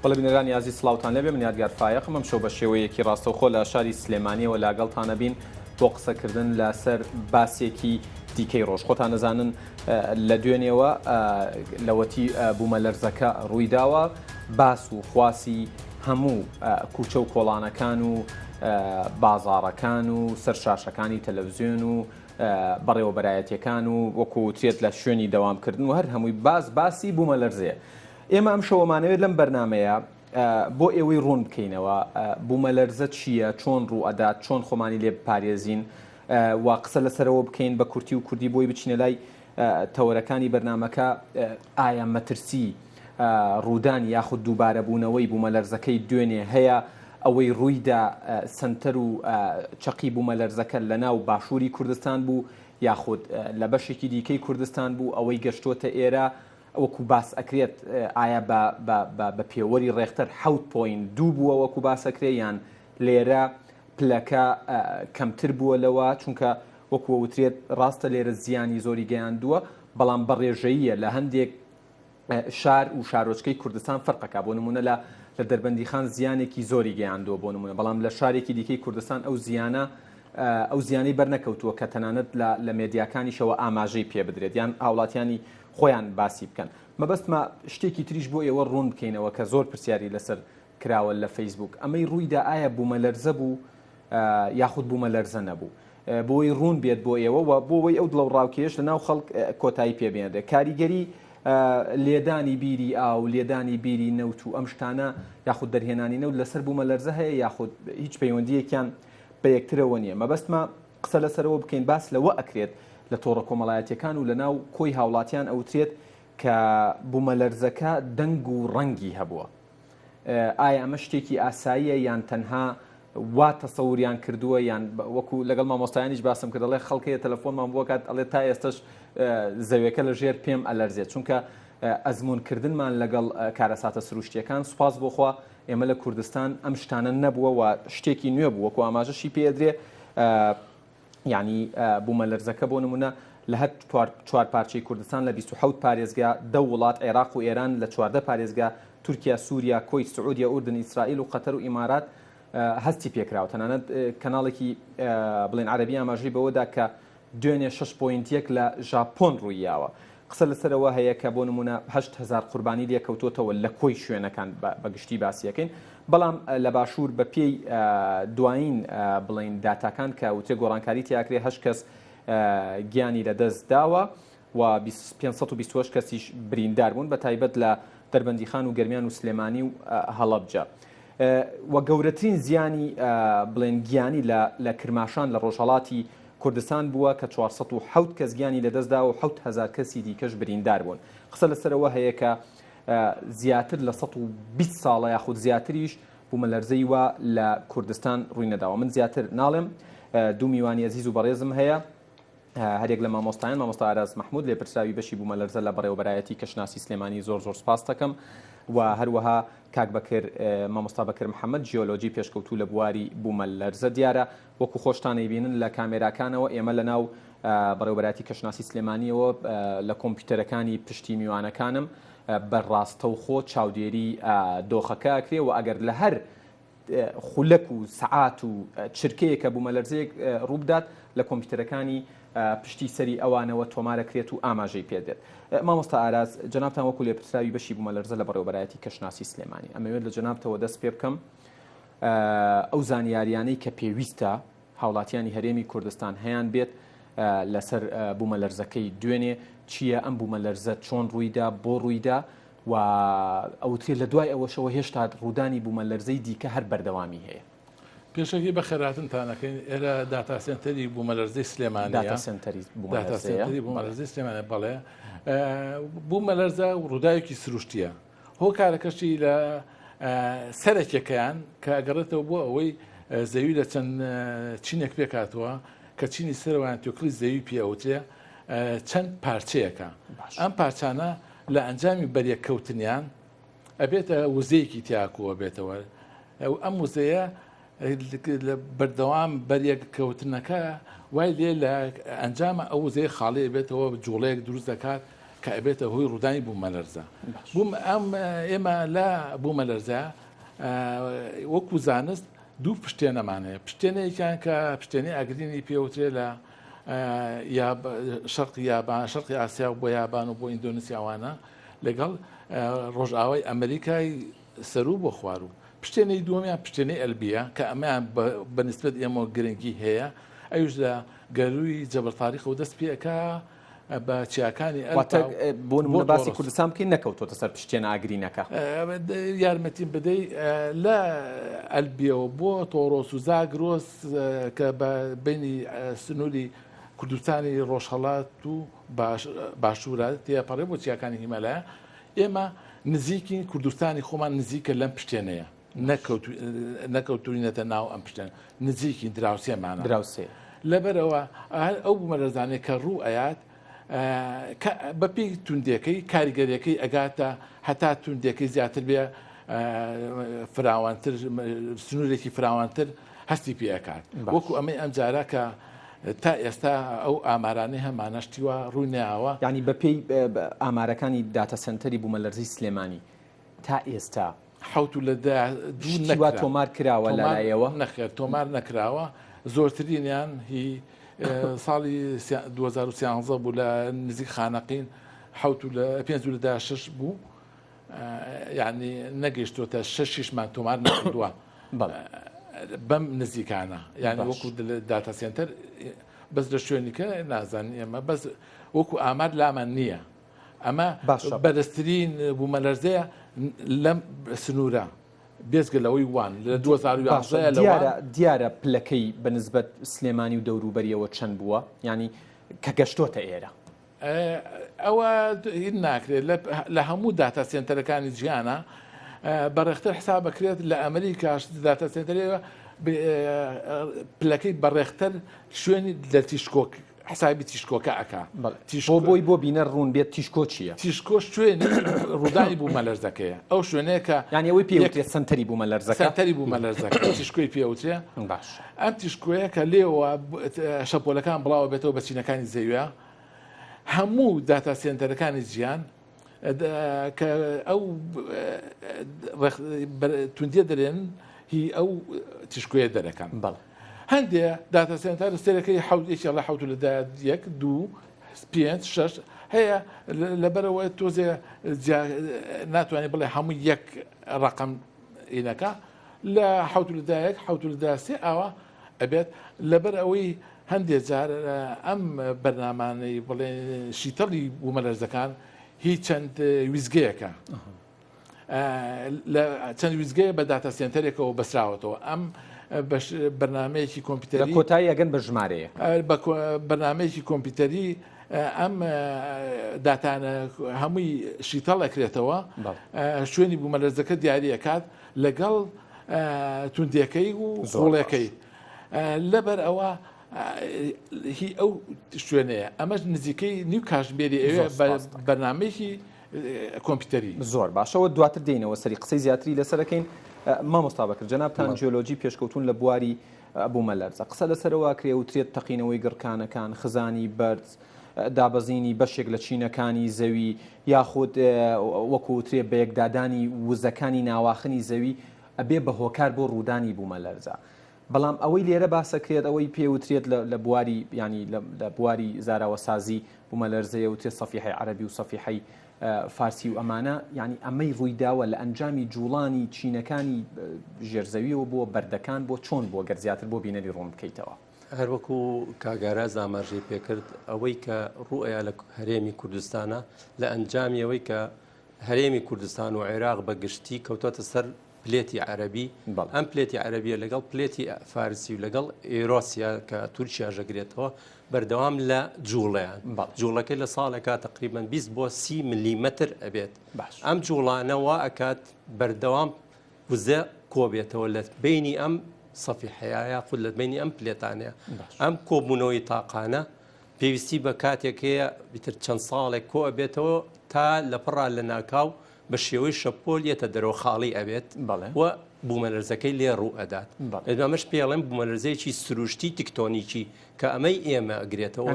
بەڵێ بینەرانی یازی سڵاوتان لەبێ من یادگار فایەقم ئەم شەو بە شێوەیەکی ڕاستەوخۆ لە شاری سلێمانیەوە لاگەڵتانە بین بۆ قسەکردن لەسەر باسێکی دیکەی ڕۆژ خۆتان نەزانن لە دوێنێەوە لەوەتی بوومەلەرزەکە ڕوویداوە باس و خواسی هەموو کوچە و کۆڵانەکان و بازاڕەکان و سەرشاشەکانی تەلەڤیزیۆن و بەڕێوەبەرایەتیەکان و وەکوترێت لە شوێنی دەوامکردن و هەر هەمووی باسی بوومەلەرزەیە. ئێمە ئەم شەوەمانەوێت لەم بەرنمەیە بۆ ئێوەی ڕوون بکەینەوە بوومەلەرزە چییە، چۆن ڕوو ئەدات، چۆن خۆمانی لێ بپارێزین و قسە لەسەرەوە بکەین بە کورتی و کوردی بۆی بچینە لای تەوەرەکانی بەرنمەکە ئایا مەترسی ڕوودانی یاخود دووبارەبوونەوەی بوومەلەرزەکەی دوێنێ هەیە ئەوەی ڕوویدا سنتەر و چەقی بوومەلەرزەکە لە ناو باشووری کوردستان بوو یاخود لە بەشێکی دیکەی کوردستان بوو ئەوەی گەشتۆتە ئێرە وەکو باس ئەکرێت ئایا بە پێوەری ڕێختەر 7.2 بووە وەکو باسەکرێ یان لێرە پلەکە کەمتر بووە لەوە چونکە وەکو وترێت ڕاستە لێرە زیانی زۆری گەیاندووە بەڵام بەڕێژەیە لە هەندێک شار و شارۆچکەی کوردستان فەرقەکە بۆ نمونە لە دەربەندی خان زیانێکی زۆری گەیاندووە بۆ نمونە بەڵام لە شارێکی دیکەی کوردستان ئەو زیانەی بەرنەکەوتووە کە تەنانەت لە مێدیاکانیشەوە ئاماژەی پێ بدرێت یان هاوڵاتیانی خۆیان باسی بکەن. مەبەستمە شتێکی تریش بۆ ئێوە ڕوون بکەینەوە کە زۆر پرسیاری لەسەر کراوە لە فەیسبوک ئەمەی ڕوویدا ئایا بوومەلەرزە بوو یاخود بوومەلەرزە نەبوو بۆی ڕوون بێت بۆ ئێوە و بۆەوەی ئەو دڵەوڕاوکێش لە ناو خەڵک کۆتایی پێبێنرێت کاریگەری لێدانی بیری ئاو لێدانی بیری نەوت و ئەم شتانە یاخود دەرهێنانی نەوت لەسەر بوومەلەرزە هەیە یاخود هیچ پەیوەندیەکیان بە یەکترەوە نییە. مەبەستمە قسە لەسەرەوە بکەین باس لەوە ئەکرێت لە تۆڕە کۆمەڵایەتیەکان و لە ناو کۆی هاوڵاتیان ئەوترێت کە بوومەلەرزەکە دەنگ و ڕەنگی هەبووە. ئایا ئەمە شتێکی ئاساییە یان تەنها وا تەسەووریان کردووە یان وەکو لەگەڵ مامۆستایانیش باسم کرد دەڵێ خەڵکەیە تەلەفۆنمان بۆ کات ئەڵێ تا ئێستش زەویەکە لە ژێر پێم ئەلەرزێت چونکە ئەزمونکردنمان لەگەڵ کارەساتە سروشتیەکان سوپاس بۆخوا ئێمە لە کوردستان ئەم شتانە نەبووە و شتێکی نوێ بوو وەکو ئاماژەشی پێدرێ ینی بوومەلەرزەکە بۆ نمونە لە هەر چوار پارچەی کوردستان لە 27 پارێزگا 10 وڵات عێراق و ئێران لە 14 پارێزگا تورکیا سووریا کۆیت سعودیا ئوردن ئیسرائیل و قەتەر و ئیمارات هەستی پێکراوە تەنانەت کەناڵێکی بڵێن عەرەبی ئاماژەی بەوەدا کە دوێنێ 6.1 لە ژاپۆن ڕوویاوە. قسە لەسەرەوە هەیە کە بۆ نمونە 8,000 قوربانی لێکەوتوتەوە لە کۆی شوێنەکان بەگشتی باسیەکەین بەڵام لە باشوور بە پێی دوایین بڵین داتاکان کە وتێ گۆڕانکاری تیاکرێ 8 کەس گیانی لەدەست داوە و 528 کەسیش بریندار بوون بە تایبەت لە دەربەندی خان و گەرمیان و سلێمانی و هەڵەبجە. و گەورەترین زیانی بڵێن گیانی لە کرماشان لە ڕۆژهەڵاتی کوردستان بووە کە 407 کەس گیانی لەدەستدا و 7,000 کەسی دیکەش بریندار بوون. قسە لەسەرەوە هەیە کە زیاتر لە 120 ساڵە یاخود زیاتریش بوومەلەرزەی وە لە کوردستان ڕووی نەداوە. من زیاتر ناڵێم دوو میوانی عەزیز و بەڕێزم هەیە هەرێک لە مامۆستایان مامۆستا ئاراز مەحموود لێپرسراوی بەشی بوومەلەرزە لە بەڕێوەبەرایەتی کەشناسی سلێمانی زۆر سپاس دەکەم و هەروەها کاک بەکر مامۆستا بەکر محەممەد ژیۆلۆجی پێشکەوتوو لە بواری بوومەلەرزە دیارە وەکو خۆشتانەی بینن لە کامێراکانەوە ئێمە لە ناو بەڕێوەبەرایەتی کەشناسی سلێمانیەوە لە کۆمپیوتەرەکانی پشتی میوانەکانم بەڕاستە و خۆ چاودێری دۆخەکە ئەکرێ و ئەگەر لە هەر خولەک و سەعات و چرکەیە کە بوومەلەرزەیەک ڕووبدات لە کۆمپیوتەرەکانی پشتی سەری ئەوانەوە تۆمارەکرێت و ئاماژەی پێدێت. مامۆستا ئاراز جەنابتان وەکو لێپرسراوی بەشی بوومەلەرزە لە بەڕێوەبەرایەتی کەشناسی سلێمانی ئەمەوێت لە جەنابتەوە دەست پێ بکەم ئەو زانیاریانەی کە پێویستە هاوڵاتیانی هەرێمی کوردستان هەیان بێت لەسەر بوومەلەرزەکەی دوێنێ چییە ئەم بوومەلەرزە چۆن ڕوویدا بۆ ڕوویدا و ئەوترێت لە دوای ئەوەشەوە هێشتا ڕوودانی بوومەلەرزەی دیکە هەر بەردەوامی هەیە. پێشەکی بە خێراتنتانەکەین ئێرە داتاسنتەری بوومەلەرزەی بوومەلەرزەی سلێمانە بەڵێ بوومەلەرزە و ڕووداوێکی سروشتیە هۆکارەکەشی لە سەرەکیەکەیان کە ئەگەڕێتەوە بۆ ئەوەی زەوی لە چەند چینێک پێکاتوە کە چینی سەروان تۆکلی زەوی پێوترێ چەند پارچەیەەکە ئەم پارچانە لە ئەنجامی بەریەککەوتنیان ئەبێتە وزەیەکی تیاکووە بێتەوە ئەم وزەیە لە بەردەوام بەریەککەوتنەکە وای لێ لە ئەنجامە ئەو وزەیە خاڵەیە بێتەوە جوڵەیەک دروست دەکات کە ئەبێتە هۆی ڕوودانی بوومەلەرزە ئێمە لا بوومەلەرزە وەکو زانست دوو پشتێنەمانەیە پشتێنەیەکیان کە پشتێنەی ئاگرینی پێوترێ لە شەرقی یابان شەرقی ئاسیا بۆ یابان و بۆ ئیندۆنسیاوانە لەگەڵ ڕۆژئاوای ئەمریکای سەرروو بۆ خوارو پشتێنەی دووەمیان پشتێنەی ئەلبیە کە ئەمەیان بەنسبەت ئێمە گرنگی هەیە ئەوش لە گەروی جەبەل تاریخ و دەست پێەکە بە چیاکانی بۆ نمونە باسی کوردستان بکەین نەکەوتۆتە سەر پشتێنە ئاگرینەکە یارمەتیم بدەی لە ئەلبیەوە بۆ تۆڕۆس و زاگرۆس کە بە بینی سنووری کوردستانی ڕۆژهەڵات و باشوورە تێپەڕێ بۆ چیاکانی هیمەلایە ئێمە نزیکی کوردستانی خۆمان نزیکە لەم پشتێنەیە نەکەوتورینەتە ناو ئەم پشتێن نزیکی دراوسێمانە دراوسێ لەبەرەوە ئەو بوومەلەرزانەی کە ڕوو ئەیات بەپی توندەکەی کاریگەریەکەی ئەگاتە هەتا توندەکەی زیاتر بێ فراوانتر سنوورێکی فراوانتر هەستی پێەکات وەکو ئەمەی ئەم جارە کە تا ئێستا ئەو ئامارانەی هەمانەشتیوە ڕووی نەیاوە ینی بەپێی ئامارەکانی داتە سنتەری بوومەلەرزی سلێمانی تا ئێستا حوت لە دوو تۆمار کراوە لەلایەوە نەخێر تۆمار نەکراوە زۆرترینیان هی ساڵی 2013 بوو لە نزیک خانەقین 5 بوو یعنی نەگەیشتوتە 6 تۆمار نەکردووە بەم نزیکانە یعنی وەکو داتا سنتەر بەس لە شوێنیکە نازان ئێمە بەس وەکو ئامار لامان نییە ئەمە بەدەستترین بوومەلەرزەیە لەم سنوورە بێزگە لەوەی وان لە 2011 دیارە پلەکەی بەنسبەت سلێمانی و دەوروبەریەوە چەند بووە ینی کە گەشتۆتە ئێرە ئەوە ناکرێت لە هەموو داتا سنتەرەکانی جیانە بەڕێختر حساب بکرێت لە ئەمریکاش داتا سنتەرەوە پلەکەی بەڕێختر شوێنی لە تیشکۆک حسابی تیشکۆکە ئەکا بۆی بۆ بینە ڕوون بێت تیشکۆ چییە؟ تیشکۆ شوێنی ڕوودانی بوومەلەرزەکەیە ئەو شوێنەیە کە ینی ئەوەی پێوترێت سنتەری بوومەلەرزەکە سنتەری بوومەلەرزەکە تیشکۆی پێوترێ باش ئەم تیشکۆیە کە لێەوە شەپۆلەکان بڵاوە بێتەوە بە چینەکانی زەویە هەموو داتا سنتەرەکانی جیان کە ئەو توندیە دەرێن هی ئەو تیشکۆیە دەرەکەن هەندێ داتا سنتەر سەرەکەی حوت لە 1 2 5 6 هەیە لەبەرەوە تۆزێ ناتوانێت بڵێ هەموو یەک ڕقم ئینەکە لە حوت لە 3 ئاوە ئەبێت لەبەر ئەوەی هەندێک جار ئەم بەرنامانەی بڵێ شیتەڵی بوومەلەرزەکان هیچ چەند ویزگەیەکە چەند ویزگەیە بە داتا سنتەرێکەوە بەسراوەتەوە ئەم بەرنمەیەکی کۆمپیوتەری کۆتایی ئەگەن بە ژمارەیە بەرنمەیەکی کۆمپیوتەری ئەم داتانە هەمووی شیتەڵ ئەکرێتەوە شوێنی بوومەلەرزەکە دیاریەکات لەگەڵ توندەکەی و زۆڵەکەی لەبەر ئەوە هی ئەو شوێنەیە ئەمەش نزیکەی نیو کاژمێری ئەوێ بەرنمەیەکی کۆمپیوتەری زۆر باشەوە دواتر دێنەوە سەری قسەی زیاتری لەسەرەکەین مامۆستا بەکرد جەنابتان جیۆلۆجی پێشکەوتون لە بواری بوومەلەرزە قسە لەسەرەوە کرێوترێت تەقینەوەی گڕکانەکان خزانی بەرز دابەزینی بەشێک لە چینەکانی زەوی یاخود وەکوترێ بە یەکدادانی وزەکانی ناواخنی زەوی ئەبێ بە هۆکار بۆ ڕوودانی بوومەلەرزە بەڵام ئەوەی لێرە باسەکرێت ئەوەی پێوترێت لە بواری ینی لە بواری زاراوەسازی بوومەلەرزەیە وتێت سەفیحەی عەرەبی و سەفیحەی فارسی و ئەمانە ینی ئەمەی ڕوویداوە لە ئەنجامی جوڵانی چینەکانی ژێرزەویەوە بۆ بەردەکان بۆ چۆن بۆ گەر زیاتر بۆ بینەری ڕوون بکەیتەوە هەروەکو کاگاراز ئاماژەی پێکرد ئەوەی کە ڕوئەیە لە هەرێمی کوردستانە لە ئەنجامی ئەوەی کە هەرێمی کوردستان و عێراق بە گشتی کەوتۆتە سەر پلێتی عەرەبی ئەم پلێتی عەرەبیە لەگەڵ پلێتی فارسی و لەگەڵ ئێرۆسیا کە تورکیا ژەگرێتەوە بەردەوام لە جوڵەیان جوڵەکەی لە ساڵێکا تقریبا 20 بۆ 30 میلیمەتر ئەبێت ئەم جوڵانەوە ئەکات بەردەوام وزە کۆبێتەوە لە بینی ئەم سەفیحەیە خود لە بینی ئەم پلێتانەیە ئەم کۆبوونەوەی تاقانە پێویستی بە کاتێک هەیە بیتر چەند ساڵێک کۆ ئەبێتەوە تا لە پڕا لە ناکاو بە شێوەی شەپۆلیەتە دەرەوە خاڵی ئەبێت و بوومەلەرزەکەی لێ ڕوو ئەدات ئەمەش پێڵێن بوومەلەرزەیەکی سروشتی تیکتۆنیکی کە ئەمەی ئێمە ئەگرێتەوە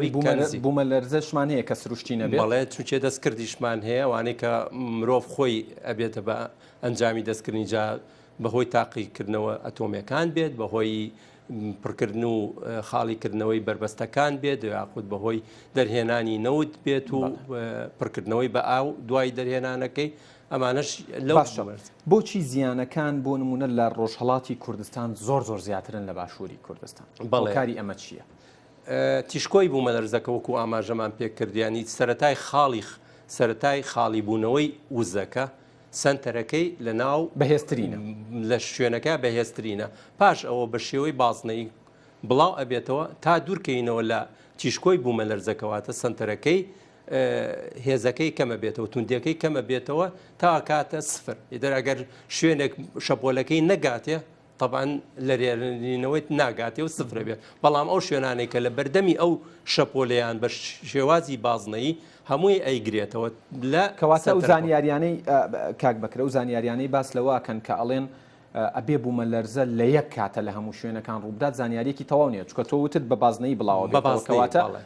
بوومەلەرزەشمان هەیە کە سروشتی نەبێت بەڵێ چونچێ دەستکردیشمان هەیە وانەیە کە مرۆڤ خۆی ئەبێتە بە ئەنجامی دەستکردنی جا بەهۆی تاقیکردنەوە ئەتۆمیەکان بێت بەهۆی پڕکردن و خاڵیکردنەوەی بربەستەکان بێت یاخود بەهۆی دەرهێنانی نەوت بێت و پڕکردنەوەی بە ئاو دوای دەرهێنانەکەی ئەمانش لەو بۆچی زیانەکان بۆ نمونە لە ڕۆژهەڵاتی کوردستان زۆر زیاترن لە باشووری کوردستان بەڵکاری ئەمە چییە؟ تیشکۆی بوومەلەرزەکە وەکو ئاماژەمان پێکردیانی سەرەتای خاڵی بوونەوەی وزەکە سنتەرەکەی لە ناو بەهێزترینە لە شوێنەکە بەهێزترینە پاش ئەوە بە شێوەی بازنەی بڵاو ئەبێتەوە تا دوورکەینەوە لە تیشکۆی بوومەلەرزەکەواتە سنتەرەکەی هێزەکەی کەمە بێتەوە توندەکەی کەمە بێتەوە تا کاتە سفر ئیدەر ئەگەر شوێنێک شەپۆلەکەی نەگاتێ طبعاً لە رێنینەوەی ناگاتێ و سفرە بێت بەڵام ئەو شوێنانێک کە لە بەردەمی ئەو شەپۆلیان بە شێوازی بازنەی هەمووی ئەیگرێتەوە لە کەواتە ئەو زانیاریانەی کاک بەکرە و زانیاریانەی باس لەواکەن کە ئەڵێن ئەبێ بوومەلەرزە لە یەک کاتە لە هەموو شوێنەکان ڕوودات زانیاریەکی تەواو نیە چکە تۆ وتت بە بازنەی بڵاوە بێتەوە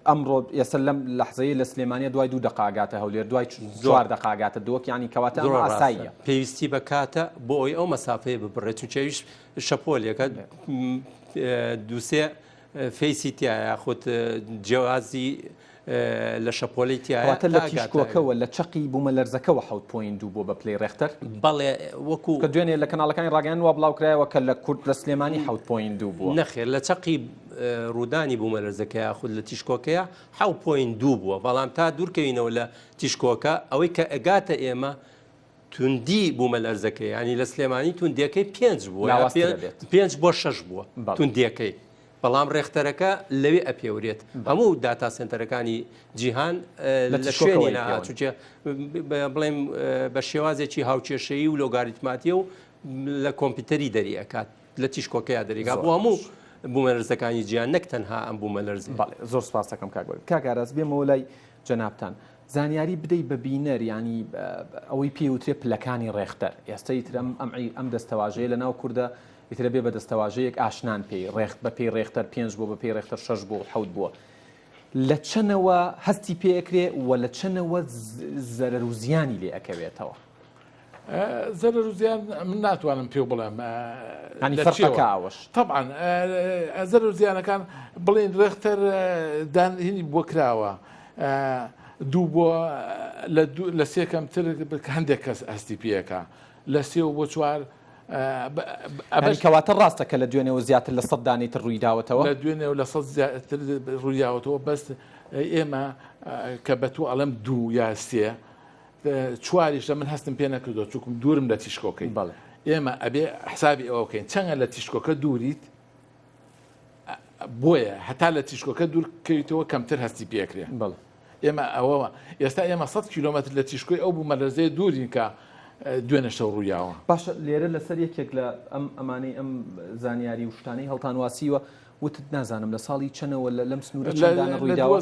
ئەمڕۆ ئێستا لەم لەحزەیە لە سلێمانیە دوای 2 دقاگاتە هەولێر دوای 4 دقاگاتە دۆک ینی کەواتە ئاساییە پێویستی بە کاتە بۆ ئەوی ئەو مەسافەیە ببڕێت چونچەویش شەپۆلێکە دووسێ فەیسی تایە یاخود جیازی لە شەپۆلی تایە لە تیشکۆکەوە لە چەقی بوومەلەرزەکەەوە 7.2 بۆ بە پلەی ڕێختەر بەڵێ وەکو کە دوێنێ لە کەناڵەکانی ڕاگەیان وا بڵاوکرایەوە کە لە کورد لە سلێمانی 7.2 بووە نەخێر لە چەقی ڕوودانی بوومەلەرزەکە یاخود لە تیشکۆکەیە 7.2 بووە بەڵام تا دوورکەوینەوە لە تیشکۆکە ئەوەی کە ئەگاتە ئێمە توندی بوومەلەرزەکەی ینی لە سلێمانی توندیەکەی 5 بووە 5 بۆ 6 بووە توندیەکەی بەڵام ڕێختەرەکە لەوێ ئەپێورێت هەموو داتا سنتەرەکانی جیهان لە شوێنی ناچووچێ بڵێم بە شێوازێکی هاوچێشەیی و لۆگاریتماتیە و لە کۆمپیوتەری دەریەکات لە تیشکۆکەیە دەریگا بۆ هەموو بوومەلەرزەکانی جیان نەک تەنها ئەم بوومەلەرزی زۆر سپاس دەکەم کاگاراز بێمەوە لای جەنابتان زانیاری بدەی بە بینەر ینی ئەوەی پێوترێ پلەکانی ڕێختەر ئێستا ئیتر ئەم دەستەواژەیە لە ناو کووردە ئیترە بێ بە دەستەواژەیەک ئاشنان پێی بە پێی ڕێختەر 5 بۆ بە پێی ڕێختەر 6 بۆ 7 بووە لە چەنەوە هەستی پێکرێ و لە چەنەوە زەرەر و زیانی لێ ئەکەوێتەوە زەرەر و زیان من ناتوانم پێ بڵێم فەرقەکە ئەوەش طبعاً زەرەر و زیانەکان بڵێن ڕێختەر دانهێنی بۆ کراوە دوو بۆ لە سێ کەمتر هەندێک کەس هەستی پێەکە لە سێ و بۆ 4 کەواتە ڕاستە کە لە دوێنێەوە زیاتر لە 100 دانیتر ڕوویداوەتەوە لە دوێنێ لە 100 زیاتر ڕوویداوەتەوە بەس ئێمە کە بە تو ئەڵم 2 یا 3 4 من هەستم پێ نەکردو چووکم دوورم لە تیشکۆکەی بەڵێ ئێمە ئەبێ حسابی ئەوە بکەین چەندە لە تیشکۆکە دووریت بۆیە هەتا لە تیشکۆکە دوورکەویتەوە کەمتر هەستی پێکرێ بەڵێ ئێمە ئەوە ئێستا ئێمە 100 کیلومتر لە تیشکۆی ئەو بوومەلەرزەیە دوورین کە دوێنە شەو ڕوویاوە باشە لێرە لەسەر یەکێک لە ئەمانەی ئەم زانیاری وشتانەی هەڵتانواسیوە وتت نازانم لە ساڵی چەنەوە لەم سنوورە چەندانە ڕوویداوە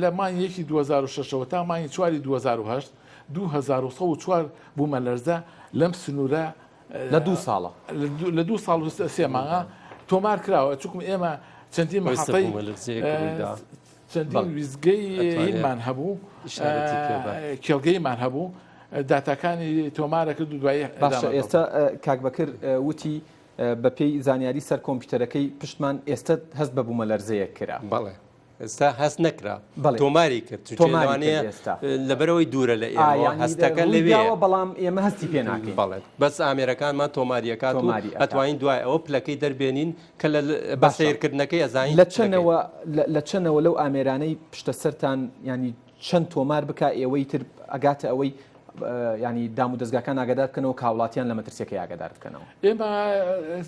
لە مانگیەکی 2006ەوە تا مانگی 4 2008 2104 بوومەلەرزە لەم سنوورە لە 2 ساڵە لە 2 ساڵ و 3 مانگە تۆمار کراوە چونکم ئێمە چەندین مەحەفەی چەندین ویزگەی هیلمان هەبوو کێڵگەیمان هەبوو داتاکانی تۆمارە کرد و دوایی باشە ئێستا کاک بەکر وتی بە پێی زانیاری سەر کۆمپیوتەرەکەی پشتمان ئێستا هەست بە بوومەلەرزەیەک کرا بەڵێ ئێستا هەست نەکرا تۆماری کرد توانەیە لەبەرەوەی دوورە لە ئێوە هەستەکە لەوێەوە بەڵام ئێمە هەستی پێ ناکەین بەڵێت بەس ئامێرەکانمان تۆماریەکات و ئەتوانین دوای ئەوە پلەکەی دەربێنین کە بە سیرکردنەکەی ئەزانین لە چەنەوە لەو ئامێرانەی پشتە سەرتان ینی چەند تۆمار بکە ئێوەی تر ئەگاتە ئەوەی ینی دام و دەستگاکان ئاگادار بکەنەوە کاوڵاتیان لە مەترسیەکە ئاگادار بکەنەوە ئێمە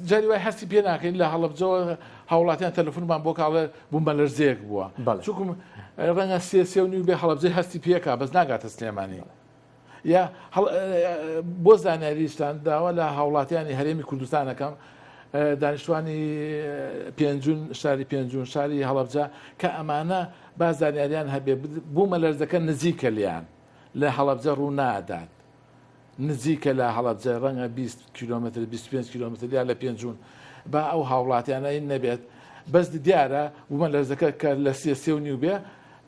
جاری وای هەستی پێ ناکەین لە هەڵەبجەوە هاوڵاتیان تەلەفۆنمان بۆ کاڵە بوومەلەرزەیەک بووە چووکم ڕەنگە سێ و نیو بێ هەڵەبجەی هەستی پێکا بەس ناگاتە سلێمانی یا بۆ زانیاریشتان داوا لە هاوڵاتیانی هەرێمی کوردستانەکەم دانیشتوانی پێنجون شاری پێنجون شاری هەڵەبجە کە ئەمانە با زانیاریان هەبێ بوومەلەرزەکە نزیکە لیان لە هەڵەبجە ڕوو نادات نزیکە لە هەڵەبجە ڕەنگە 20 کیلومتر 25 کیلومتر یا لە پێنجون با ئەو هاوڵاتیانە نەبێت بەس دیارە بوومە لەرزەکە کە لە سێ و نیو بێ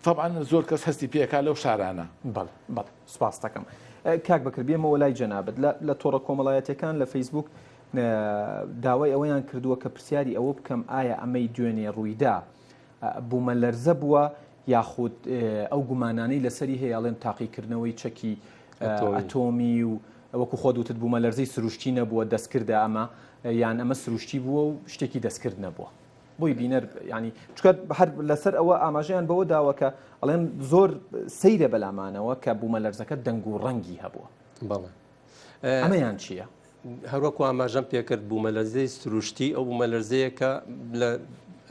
طبعا زۆر کەس هەستی پێکا لەو شارانە. بەڵ سپاس دەکەم. کاک بەکر بێمەوە لای جەنابەت لە تۆڕە کۆمەڵایەتەکان لە فەیسبوک داوای ئەوەیان کردووە کە پرسیاری ئەوە بکەم ئایا ئەمەی دوێنێ ڕوویدا بوومە لەرزە بووە یاخود ئەو گومانانەی لەسەری هەیەڵێن تاقیکردنەوەی چەکی ئەتۆمی و وەکو خۆ دوتت بوومە لەرزەی سروشتی نەبووە دەستکردە ئەمە یان ئەمە سروشتی بووە و شتێکی دەستکرد نەبووە بۆی بینەر ینی چکە هەر لەسەر ئەوە ئاماژەیان بەوە داوە کە ئەڵێن زۆر سەیرە بەلامانەوە کە بوومە لەرزەکە دەنگ و ڕەنگی هەبووە. بەڵێ ئەمەیان چییە؟ هەروەکو ئاماژەم پێکرد بوومە لەرزەی سروشتی ئەو بوومە لەرزەیە کە لە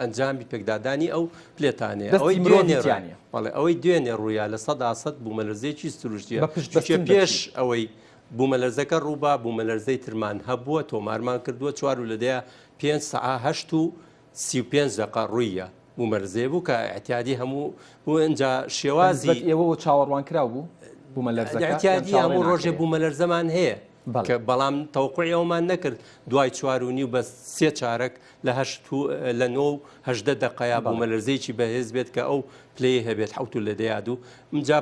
ئەنجامی پێکدادانی ئەو پلێتانەیە ئەوەی دوێنێ ڕوویا لە 100% بوومە لەرزەیەکی سروشتیە پێش ئەوەی بوومە لەرزەکە ڕووبا بوومە لەرزەی ترمان هەبووە تۆمارمان کردووە 4 و لەدەیە 5 سەعات 8 و 35 دقیقە ڕوویە بوومە لەرزەیە بوو کە احتیادی هەموو بوو ئەنجا شێوازی ئێوە چاوەڕوان کرا بوو بوومە لەرزەکە احتیادی هەموو ڕۆژێ بوومە لەرزەمان هەیە کە بەڵام تەوقعی ئەومان نەکرد دوای 4 و نیو بە 3 چارەک لە 9 دقەیە بوومە لەرزەیەکی بەهێز بێت کە ئەو پلەی هەبێت 7 لە دەیاد و ئەمجا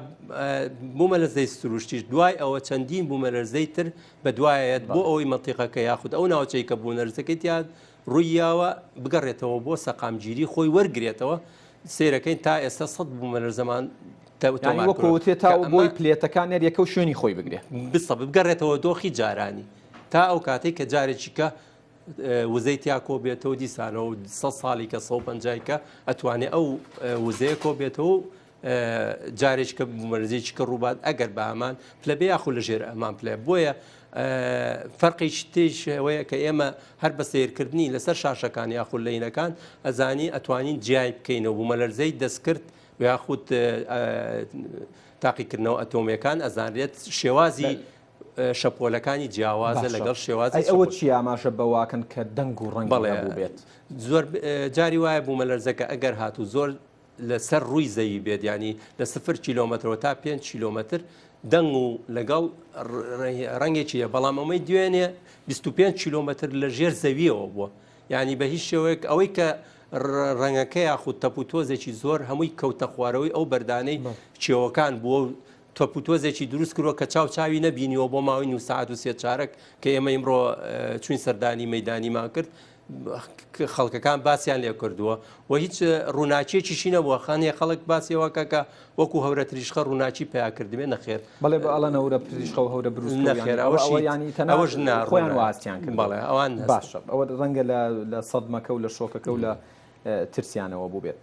بوومە لەرزەی سروشتیش دوای ئەوە چەندین بوومە لەرزەی تر بە دوایەت بۆ ئەوەی مەنتیقەکە یاخود ئەو ناوچەی کە بوومە لەرزەکەی تیاد ڕوویاوە بگەڕێتەوە بۆ سەقامگیری خۆی وەرگێتەوە سیرەکەین تا ئێستا 100 بوومە لەرزەمان وەکوتێت تا بۆی پلێتەکان یەکە و شوێنی خۆی بگرێت بگەڕێتەوە دۆخی جارانی تا ئەو کاتێک کە جارێکی کە وزەی تیا کۆ بێتەوە دیسانەوە 100 ساڵی کە 150 کە ئەتوانێت ئەو وزەیە کۆ بێتەوە جارێک کە بوومەلەرزەیەکی کە ڕووبات ئەگەر بە ئەمان پلە بێ یاخود لە ژێر ئەمان پلێ بۆیە فەرقی شتێش ئەوەیە کە ئێمە هەر بە سیرکردنی لەسەر شاشەکان یاخود لەینەکان ئەزانی ئەتوانین جیای بکەینەوە بوومەلەرزەی دەستکرد یاخود تاقیکردنەوە ئەتۆمیەکان ئەزانرێت شێوازی شەپۆلەکانی جیاوازە لەگەڵ شێوازی ئەوە چی ئاماژە بەواکەن کە دەنگ و ڕەنگ بوو بێت زۆر جاری وایە بوومە لەرزەکە ئەگەر هاتوو زۆر لەسەر ڕووی زەوی بێت ینی لە 0 کیلۆمەترەوە تا 5 کیلۆمەتر دەنگ و لەگەڵ ڕەنگێکیە بەڵام ئەمەی دوێنێ 25 کیلۆمەتر لە ژێر زەویەوە بووە ینی بە هیچ شێوەیەک ئەوەی کە ڕەنگەکە یاخود تەپوتۆزێکی زۆر هەمووی کەوتە خوارەوەی ئەو بەردانەی کێوەکان بووە و تەپوتۆزێکی دروست کردووە کە چاوی نەبینیەوە بۆ ماوەی 9 ساعت و 3 چارەک کە ئێمە ئیمڕۆ چوین سەردانی مەیدانیمان کرد خەڵکەکان باسییان لێ کردووە و هیچ ڕووناچیەکیشی نەبووە خانێ خەڵک باسیەوە کەکە وەکو هەورە تریشخە ڕووناچی پیا کردبێ نەخێر بەڵێ ئەڵەن هەورە پریشخە و هەورە بروست نەخێر ئەوەش خۆیان واستیان کرد بەڵێ ئەوان باشە ئەوە ڕەنگە لە سەدمەکە و لە شۆکەکە و لە ترسیانەوە بوو بێت.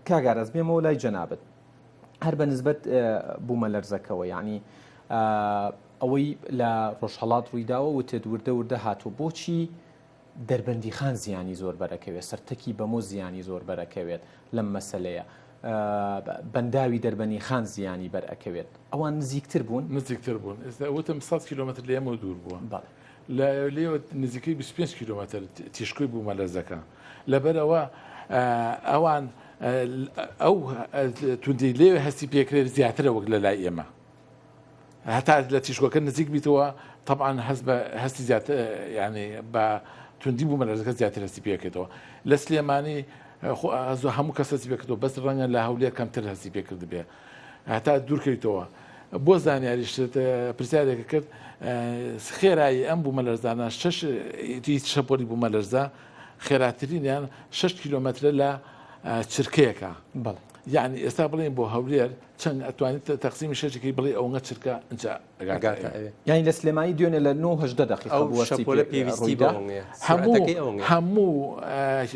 کاگارەز بێمەوە لای جەنابەت هەر بە نسبەت بوومە لەرزەکەەوە یعنی ئەوەی لە ڕۆژهەڵات ڕوویداوە و تێت وردە هاتوو بۆچی دەربەندی خان زیانی زۆر بەرەکەوێت سەرتەکی بەمۆ زیانی زۆر بەرەکەوێت لەم مەسلەیە بەنداوی دەربەنی خان زیانی بەرەکەوێت ئەوان نزیکتر بوون ئێستا وتم 100 کیلۆمتر لە ئێمە دوور بووە لێوە نزیکەی 25 کیلۆمتر تیشکۆی بوومە لەرزەکە لەبەرەوە ئەوان ئەو توندی لێوێ هەستی پێکرێت زیاترە وەک لە لای ئێمە هەتا لە تیشکۆکە نزیک بیتەوە طبعا هەستی زیاتر ینی بە توندی بوومە لەرزەکە زیاتر هەستی پێکێتەوە لە سلێمانی هەموو کەس هەستی پێکردەوە بەس ڕەنگە لە هەولێر کەمتر هەستی پێکرد بێ هەتا دوورکەیتەوە بۆ زانیاریش پرسیارێکە کرد خێرایی ئەم بوومە لەرزانە شەپۆلی بوومە لەرزە خێراترینیان 6 کیلۆمەترە لە چرکەیەکە بەڵێ یعنی ئێستا بڵێن بۆ هەولێر چەند ئەتوانێت تەقسیمی شەشێکی بڵێ ئەوەنە چرکە یعنی لە سلێمانی دوێنێ لە 9 دقیقە هەموو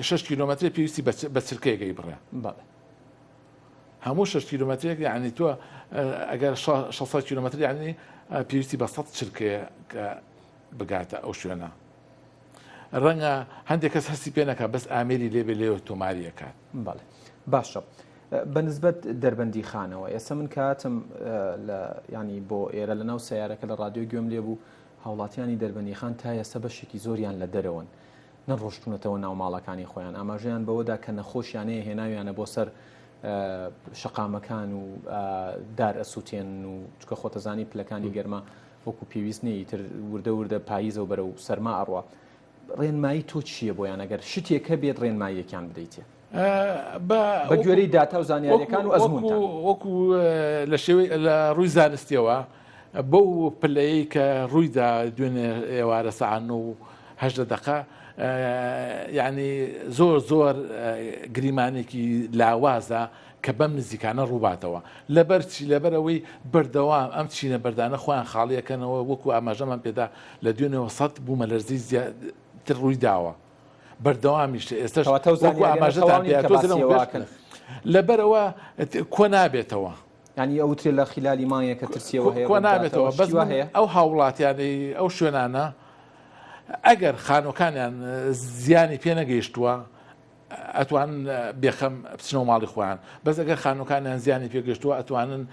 6 کیلۆمەتر پێویستی بە چرکەیەکەی بڕێ هەموو 6 کیلۆمەترێک یعنی تۆ ئەگەر 600 کیلۆمەتر یعنی پێویستی بە 100 چرکەیە کە بگاتە ئەو شوێنە ڕەنگە هەندێک کەس هەستی پێ نەکات بەس ئامێری لێبێ لێوە تۆماریەکات بەڵێ باشە بەنسبەت دەربەندی خانەوە ئێستا من کاتم ینی بۆ ئێرە لە ناو سیارەکە لە ڕادیۆ گوێم لێ بوو هاوڵاتیانی دەربەندی خان تا ئێستا بەشێکی زۆریان لە دەرەوەن نەڕۆشتونەتەوە ناو ماڵەکانی خۆیان ئاماژەیان بەوەدا کە نەخۆشیانەیە هێناویانە بۆ سەر شەقامەکان و دار ئەسووتێن و چکە خۆتەزانی پلەکانی گەرمە وەکو پێویست نیە تر وردە وردە پاییزە و بەرە و سەرما ئەڕوا ڕێنمایی تۆ چییە بۆیان ئەگەر شتێکە بێت ڕێنماییەکان بدەیتێ بە گوێرەی داتا و زانیاریەکان و ئەزمونتان وەکو لە شێوەی لە ڕووی زانستیەوە بەو پلەیەی کە ڕوویدا دوێنێ ئێوارە سەعات و 8 دقە یعنی زۆر گریمانێکی لاوازە کە بەم نزیکانە ڕووباتەوە لەبەرچی لەبەرەوەی بەردەوام ئەم چینە بەردانە خۆیان خاڵیەکەنەوە وەکو ئاماژەمان پێدا لە دوێنەوە 100 بوومە لەرزی زیاتر ڕووی داوە بەردەوامیش ئێستا ئاماژەتان لەبەرەوە کۆ نابێتەوە ینی ئەوترێ لە خلالی مانگە کە ترسیەوە هەیە کۆ نابێتەوە بەس هەیە ئەو هاوڵاتیانی ئەو شوێنانە ئەگەر خانۆکانیان زیانی پێ نەگەیشتووە ئەتوان بێخەم بچنەوە ماڵی خۆیان بەس ئەگەر خانۆکانیان زیانی پێگەشتووە ئەتوانن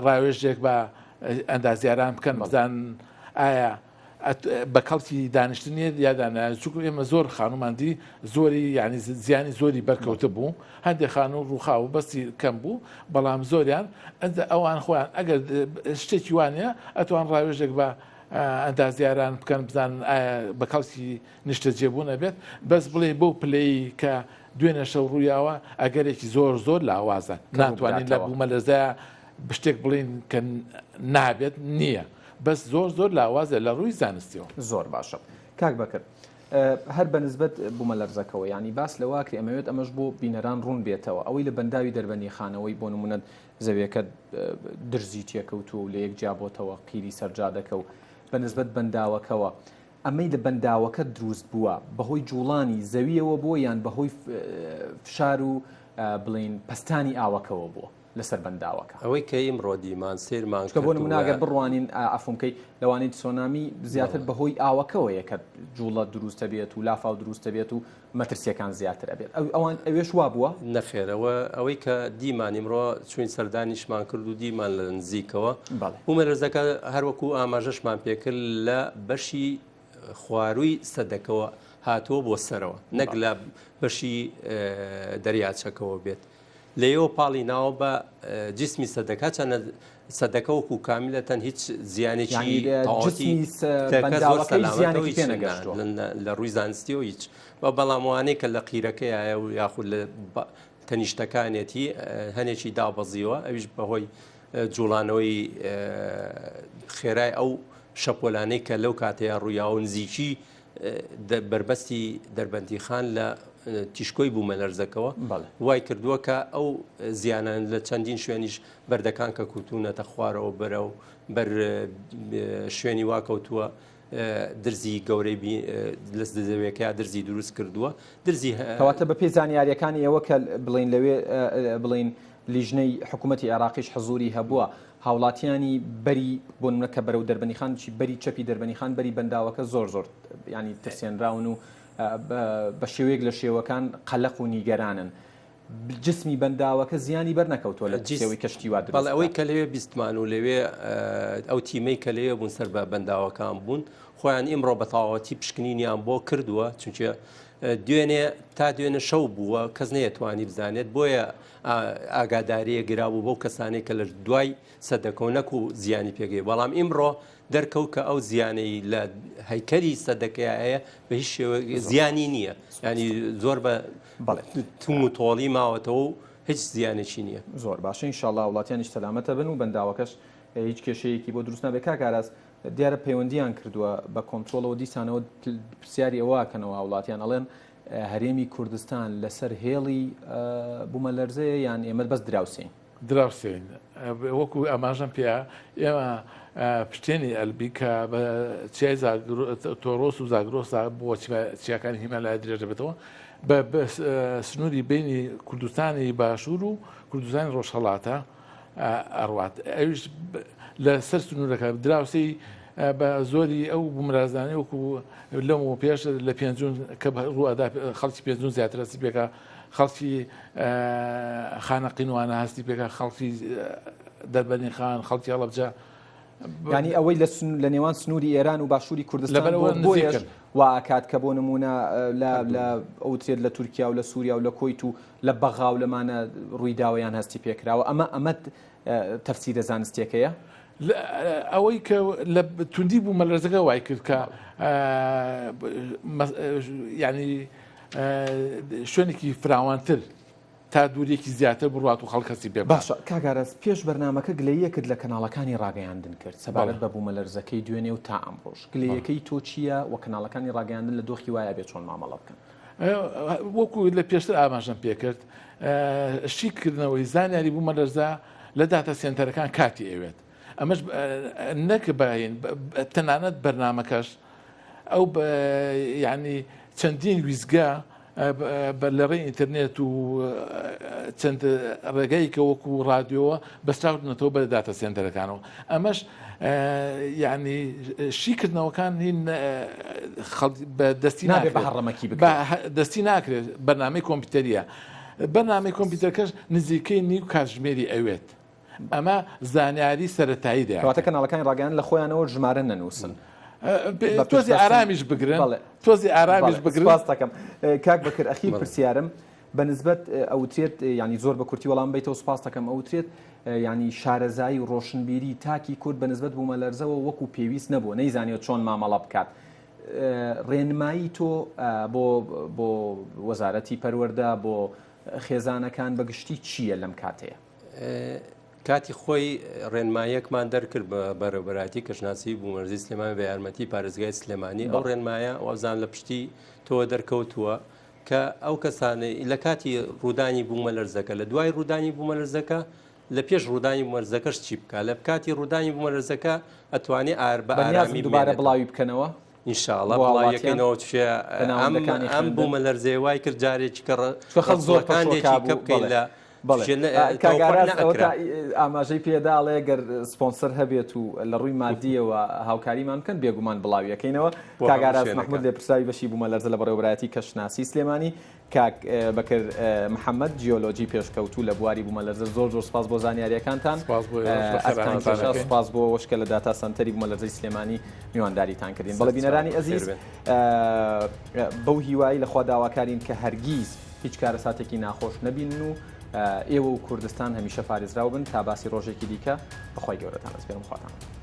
ڕاوێژێک بە ئەندازیاران بکەن بزان ئایا بە کەڵکی دانیشتنیە یادانە چونکە ئێمە زۆر خانوماندی زۆری یعنی زیانی زۆری بەرکەوتە بوو هەندێک خانوو ڕووخاو بەستی کەم بوو بەڵام زۆریان ئەوان خۆیان ئەگەر شتێکی وانە ئەتوان ڕاوێژێک بە ئەندازیاران بکەن بزان بە کەڵکی نیشتە جێبوو نەبێت بەس بڵێ بۆ پلەی کە دوێنێ شەو ڕوویاوە ئەگەرێکی زۆر لاوازە ناتوانین لە بوومە لەزایە شتێک بڵین کە نابێت نییە بەس زۆر لاوازە لە ڕووی زانستیەوە زۆر باشە کاک بەکرد هەر بەنسبەت بوومە لەرزەکەەوە ینی باس لەواکری ئەمەوێت ئەمەش بۆ بینەران ڕوون بێتەوە ئەوەی لە بەنداوی دەربەنی خانەوەی بۆ نمونەت زەویەکە درزی تێکەوت و لە یەک جابۆتەوە قیری سەرجادەکە و بەنسبەت بەنداوەکەوە ئەمەی لە بەنداوەکە دروست بووە بەهۆی جوڵانی زەویەوە بۆ یان بەهۆی فشار و بڵین پستانی ئاوەکەەوە بووە لەسەر بەنداوەکە ئەوەی کە ئیمڕۆ دیمان سێرمان بۆ نموناگەر بڕوانین ئەفۆمکەی لەوانەی سۆنامی زیاتر بەهۆی ئاوەکەوەیە کە جوڵە دروستە بێت و لافاو دروستە بێت و مەترسیەکان زیاتر ئەبێت ئەوان ئەوێش وا بووە نەخێرەوە ئەوەی کە دیمان ئیمڕۆ چوین سەردانیشمان کرد و دیمان لە نزیکەوە بوومە لەرزەکە هەروەکو ئاماژەشمان پێکرد لە بەشی خوارووی سەدەکەوە هاتووە بۆ سەرەوە نەک لە بەشی دەریاچەکەەوە بێت لێەوە پاڵی ناوە بە جسمی سەدەکە چەنە سەدەکە وەکو کامیلەتەن هیچ زیانێکی لە ڕووی زانستیەوە هیچ بە بەڵاموانەیە کە لە قیرەکەیە و یاخود لە تەنیشتەکانێتی هەنێکی دابەزیەوە ئەویش بەهۆی جوڵانەوەی خێرای ئەو شەپۆلانەی کە لەو کاتەیە ڕوویاوە نزیکی بربەستی دەربەندی خان لە تیشکۆی بوومە لەرزەکەەوە وای کردووە کە ئەو زیانان لە چەندین شوێنیش بەردەکان کە کوتونەتە خوارەوە بەرە و بەر شوێنی واکەوتووە درزی گەورەی لەست دەزەوێکە درزی دروست کردووە درزی کەواتە بە پێی زانیاریەکانی ئەوە کە بڵین لەوێ بڵین لیژنەی حکوومەتی عێراقیش حەزوری هەبووە هاوڵاتیانی بەری بۆ نمونە کە بەرەو دەربەنیخان چی بەری چەپی دەربەنیخان بەری بەنداوەکە زۆر ینی ترسێنراون و بە شێوەیەک لە شێوەکان قەلق و نیگەرانن جسمی بەنداوەکە زیانی بەرنەکەوتۆ لە جێوەی کەشتی وا بەڵێ ئەوەی کە لەوێ بیستمان و لەوێ ئەو تیمەی کە لەوێ بوون سەر بە بەنداوەکان بوون خۆیان ئیمڕۆ بە تەواوەتی پشکنینیان بۆ کردووە چونکە دوێنێ تا دوێنێ شەو بووە کەس نەیەتوانی بزانێت بۆیە ئاگاداریە گرابوو بۆ کەسانێک کە لە دوای سەدەکەونەک و زیانی پێگەی بەڵام ئیمڕۆ دەرکەوت کە ئەو زیانەی لە هەیکەری سەدەکەی هەیە بە هیچ شێوە زیانی نییە ینی زۆر بە توم و تۆڵی ماوەتەوە و هیچ زیانێکی نییە زۆر باشە ئینشاڵڵا وڵاتیانیش سەلامەتە بن و بەنداوەکەش هیچ کێشەیەکی بۆ دروست نەبێت کاکاراس دیارە پەیوەندیان کردووە بە کۆنتترۆلەوە دیسانەوە پرسیاری ئەوواکەنەوە وڵاتیان ئەڵێن هەرێمی کوردستان لەسەر هێڵی بوومە لەرزەیە یان ئێمە بەس دراوسین دراوسین وەکو ئەماژەم پێ ئێمە پشتێنی ئەلبی کە بە چای تۆڕۆس و زاگرۆس بۆ چیاکانی هیمالای درێژە بێتەوە بە سنووری بینی کوردستانی باشوور و کوردستانی ڕۆژهەڵاتە ئەڕوات ئەویش لە سەر سنوورەکە دراوسی بە زۆری ئەو بوومرازانی وەکو لەمەوە پێش لە پێنجون کە ڕوئدا خەڵکی پێنجون زیاتر هەستی پێکە خەڵکی خانە قینوانە هەستی پێکە خەڵکی دەربەنی خان خەڵکی هەڵەبجە ینی ئەوەی لە نێوان سنووری ئێران و باشووری کوردستان لەبەرەوە بۆیەش نزیکن. واکات کە بۆ نمونە لە ئەوترێت لە تورکیا و لە سووریا و لە کۆیت و لە بەغا و لەمانە ڕوویداوەیان هەستی پێکراوە ئەمە تەفسیرە زانستیەکەیە ئەوەی کە لە توندی بوو مەلەرزەکە وای کرد کە ینی شوێنێکی فراوانتر تا دوورێکی زیاتر بڕات و خەڵکەسی پێ باشە کاگارەس پێش بەرنمەکە گلەیەکت لە کەناڵەکانی ڕاگەیاندن کرد سەبارەت بە بوومەلەرزەکەی دوێنێ و تا ئەمڕۆژ گلەیەکەی تۆ چییە و کەناڵەکانی ڕاگەیاندن لە دۆخی وایە بێت چۆن مامەڵە بکەن وەکو لە پێشتر ئاماژەم پێکرد شیکردنەوەی زانیاری بوومەلەرزە لە داتە سێنتەرەکان کاتی ئەوێت ئەمەش نەک باین تەنانەت بەرنمەکەش ئەو ینی چەندین ویزگا لە ڕێی ئینتەرنێت و چەند ڕێگەیکە وەکو ڕادیۆوە بەستراوتنەوە بە داتە سێنتەرەکانەوە ئەمەش ینی شیکردنەوەکان هین بە دەستی دەستی ناکرێت بەرنامەی کۆمپیوتەریە بەرنامەی کۆمپیوتەرکەش نزیکەی نیو کاتژمێری ئەوێت ئەمە زانیاری سەرەتایی دەواتە کەناڵەکانی ڕاگەیان لە خۆیانەوە ژمارە نەنووسن تۆزی ئارامیش بگرن تۆزی ئارامیش بگرن دەکەم کاک بەکرد ئەخیر پرسیارم بەنسبەت ئەوترێت ینی زۆر بە کورتی وەڵام بیتەوە سپاس دەکەم ئەوترێت ینی شارەزایی و ڕۆشنبیری تاکی کورد بەنسبەت بوومەلەرزەوە وەکو پێویست نەبووە نەیزانێت چۆن مامەڵە بکات ڕێنمایی تۆ بۆ وەزارەتی پەروەردە بۆ خێزانەکان بەگشتی چییە لەم کاتەیە کاتی خۆی ڕێنمایەکمان دەرکرد بە بەرەبەراتی کەشناسی بوومەلەرزی سلێمانی بە یارمەتی پارێزگای سلێمانی ئەو ڕێنمایە وازان لە پشتی تۆ دەرکەوتووە کە ئەو کەسانەی لە کاتی ڕوودانی بوومەلەرزەکە لە دوای ڕوودانی بوومەلەرزەکە لە پێش ڕوودانی بوومەلەرزەکەش چی بکە لە کاتی ڕوودانی بوومەلەرزەکە ئەتوانێت بە ئارامی دووبارە بڵاوی بکەنەوە ئینشاءڵە بڵاویەکەینەوە ئەم بوومەلەرزەیە وای کرد جارێکی کە خەڵ زۆرەکانێکی کە بکەین لە ئاماژەی پێداڵێ گەر سپۆنسەر هەبێت و لە ڕووی مادیەوە هاوکاریمان بکەن بێگومان بڵاویەکەینەوە کاگاراز محمود لێ پرساوی بەشی بوومەلەرزە لە بەڕێوەبەرایەتی کەشناسی سلێمانی کاک بەکرد محەممەد جیۆلۆجی پێشکەوتو لە بواری بوومەلەرزە زۆر سپاس بۆ زانیاریەکانتان سپاس بۆ وشکە لە داتا سنتەری بوومەلەرزەی سلێمانی میوانداریتان کردین بەڵە بینەرانی ئەزیز بەو هیوایی لەخوا داواکارین کە هەرگیز هیچ کارە ساتێکی ناخۆش نەبین و ئێوە و کوردستان هەمیشە پارێزراو بن تا باسی ڕۆژێکی دیکە بەخوای گەورەتان ئەسپێرم خواتان.